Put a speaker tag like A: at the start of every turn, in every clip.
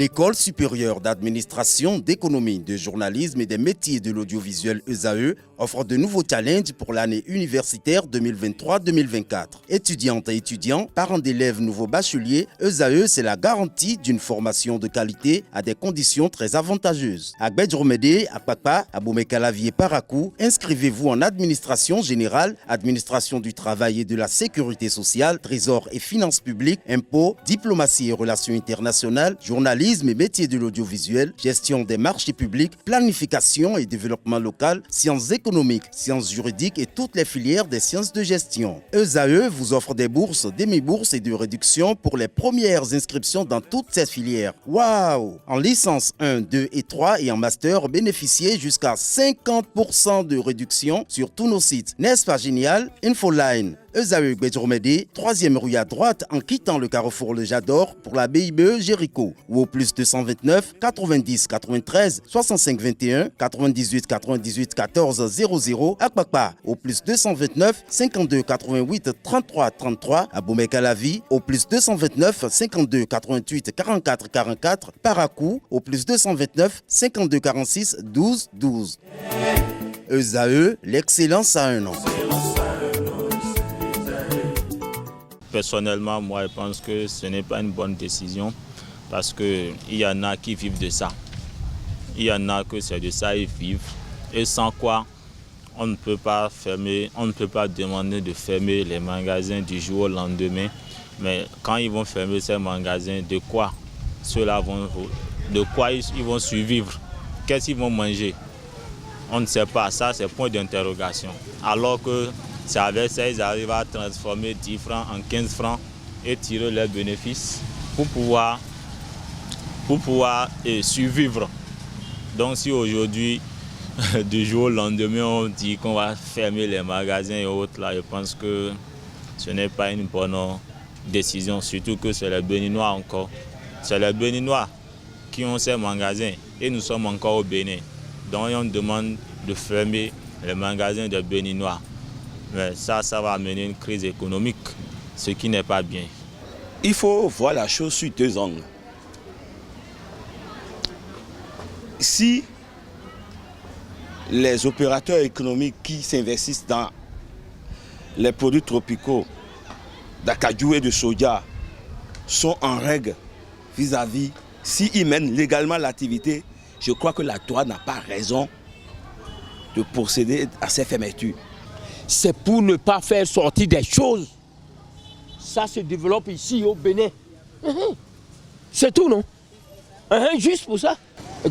A: L'École supérieure d'administration, d'économie, de journalisme et des métiers de l'audiovisuel ESAE offre de nouveaux challenges pour l'année universitaire 2023-2024. Étudiantes et étudiants, parents d'élèves nouveaux bacheliers, ESAE, c'est la garantie d'une formation de qualité à des conditions très avantageuses. À Gbedjromede, à Papa, à Boumekalavi et Parakou, inscrivez-vous en administration générale, administration du travail et de la sécurité sociale, trésor et finances publiques, impôts, diplomatie et relations internationales, journalisme et métiers de l'audiovisuel, gestion des marchés publics, planification et développement local, sciences économiques, sciences juridiques et toutes les filières des sciences de gestion. ESAE vous offre des bourses, demi-bourses et de réductions pour les premières inscriptions dans toutes ces filières. Waouh! En licence 1, 2 et 3 et en master, bénéficiez jusqu'à 50% de réduction sur tous nos sites. N'est-ce pas génial? Infoline. ESAE Gbedjromede, 3e rue à droite en quittant le carrefour Le Jador pour la BIBE Jéricho ou au plus 229 90 93 65 21 98 98 14 00 à Kpakpa au plus 229 52 88 33 33 à Boumekalavi au plus 229 52 88 44 44 Parakou au plus 229 52 46 12 12. ESAE, l'excellence à un an.
B: Personnellement, moi, je pense que ce n'est pas une bonne décision parce qu'il y en a qui vivent de ça. Il y en a que c'est de ça qu'ils vivent. Et sans quoi, on ne peut pas fermer, on ne peut pas demander de fermer les magasins du jour au lendemain. Mais quand ils vont fermer ces magasins, de quoi ils vont survivre? Qu'est-ce qu'ils vont manger? On ne sait pas. Ça, c'est point d'interrogation. Alors que c'est avec ça qu'ils arrivent à transformer 10 francs en 15 francs et tirer leurs bénéfices pour pouvoir survivre. Donc si aujourd'hui, du jour au lendemain, on dit qu'on va fermer les magasins et autres, là, je pense que ce n'est pas une bonne décision, surtout que c'est les Béninois encore. C'est les Béninois qui ont ces magasins et nous sommes encore au Bénin. Donc on demande de fermer les magasins des Béninois. Mais ça va amener une crise économique, ce qui n'est pas bien.
C: Il faut voir la chose sur deux angles. Si les opérateurs économiques qui s'investissent dans les produits tropicaux, d'acajou et de soja, sont en règle vis-à-vis, s'ils mènent légalement l'activité, je crois que la douane n'a pas raison de procéder à ces fermetures.
D: C'est pour ne pas faire sortir des choses. Ça se développe ici au Bénin. C'est tout, non? Juste pour ça.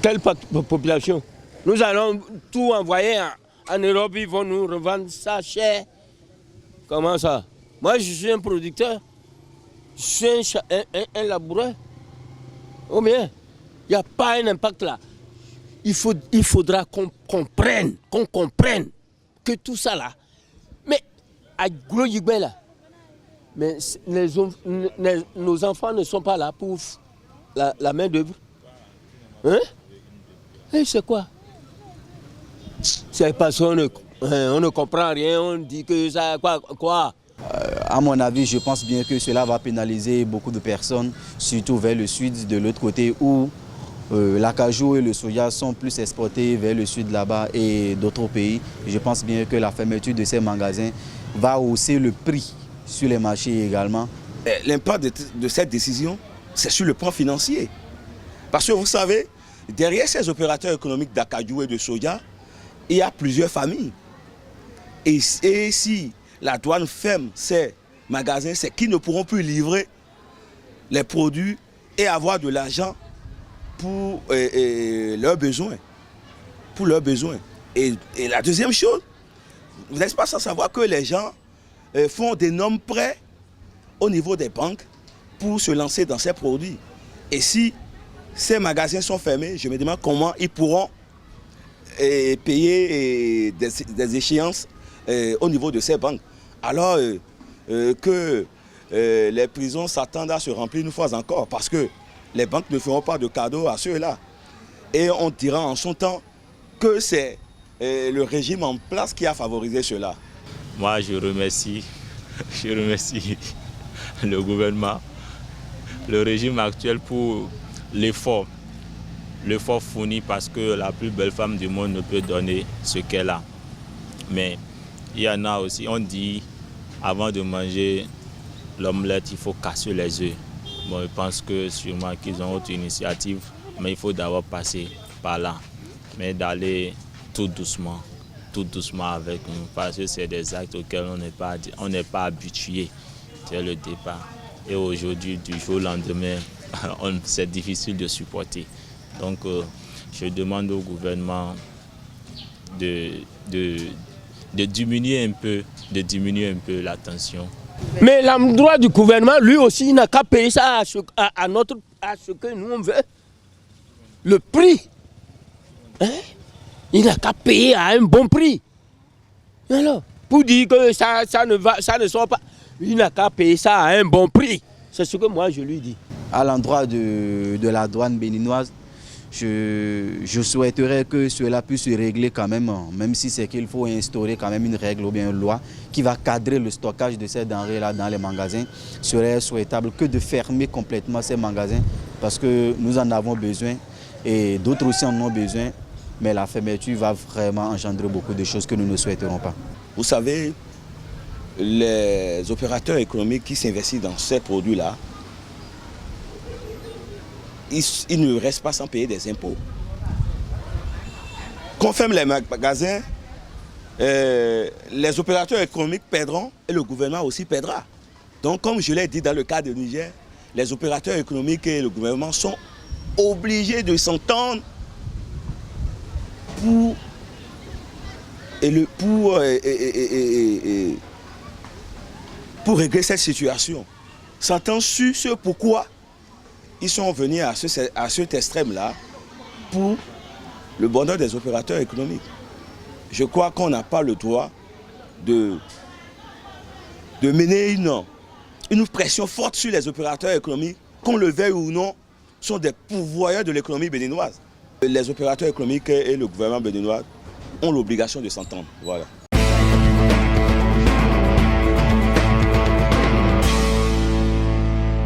D: Quelle population? Nous allons tout envoyer en Europe, ils vont nous revendre ça cher. Comment ça? Moi, je suis un producteur. Je suis un laboureur. Oh bien, il n'y a pas un impact là. Il faudra qu'on comprenne que tout ça là, mais à Glo-Yigbe là, mais nos enfants ne sont pas là pour la main d'œuvre. Hein? Et c'est quoi? C'est parce qu'on ne comprend rien, on dit que ça quoi?
E: À mon avis, je pense bien que cela va pénaliser beaucoup de personnes, surtout vers le sud, de l'autre côté où l'acajou et le soja sont plus exportés vers le sud là-bas et d'autres pays. Je pense bien que la fermeture de ces magasins va hausser le prix sur les marchés également.
C: L'impact de cette décision, c'est sur le plan financier. Parce que vous savez, derrière ces opérateurs économiques d'acajou et de soja, il y a plusieurs familles. Et si la douane ferme ces magasins, c'est qu'ils ne pourront plus livrer les produits et avoir de l'argent pour leurs besoins. Et la deuxième chose, vous n'êtes pas sans savoir que les gens font d'énormes prêts au niveau des banques pour se lancer dans ces produits. Et si ces magasins sont fermés, je me demande comment ils pourront payer des échéances au niveau de ces banques. Alors que les prisons s'attendent à se remplir une fois encore parce que les banques ne feront pas de cadeaux à ceux-là. Et on dira en son temps que c'est le régime en place qui a favorisé cela.
B: Moi, je remercie le gouvernement, le régime actuel pour l'effort fourni, parce que la plus belle femme du monde ne peut donner ce qu'elle a. Mais il y en a aussi, on dit, avant de manger l'omelette, il faut casser les œufs. Bon, je pense que sûrement qu'ils ont autre initiative, mais il faut d'abord passer par là. Mais d'aller tout doucement avec nous, parce que c'est des actes auxquels on n'est pas habitué. C'est le départ. Et aujourd'hui, du jour au lendemain, c'est difficile de supporter. Donc, je demande au gouvernement de diminuer un peu la tension.
D: Mais l'endroit du gouvernement, lui aussi, il n'a qu'à payer ça à ce que nous on veut. Le prix. Hein? Il n'a qu'à payer à un bon prix. Alors, pour dire que ça ne sort pas, il n'a qu'à payer ça à un bon prix. C'est ce que moi je lui dis.
E: À l'endroit de la douane béninoise, je souhaiterais que cela puisse se régler quand même si c'est qu'il faut instaurer quand même une règle ou bien une loi qui va cadrer le stockage de ces denrées-là dans les magasins. Il serait souhaitable que de fermer complètement ces magasins parce que nous en avons besoin et d'autres aussi en ont besoin. Mais la fermeture va vraiment engendrer beaucoup de choses que nous ne souhaiterons pas.
C: Vous savez, les opérateurs économiques qui s'investissent dans ces produits-là, ils ne restent pas sans payer des impôts. Quand on ferme les magasins, les opérateurs économiques perdront et le gouvernement aussi perdra. Donc, comme je l'ai dit dans le cas de Niger, les opérateurs économiques et le gouvernement sont obligés de s'entendre pour régler cette situation. S'entendre sur ce pourquoi ils sont venus à cet extrême-là pour le bonheur des opérateurs économiques. Je crois qu'on n'a pas le droit de mener une pression forte sur les opérateurs économiques, qu'on le veuille ou non, sont des pourvoyeurs de l'économie béninoise. Les opérateurs économiques et le gouvernement béninois ont l'obligation de s'entendre. Voilà.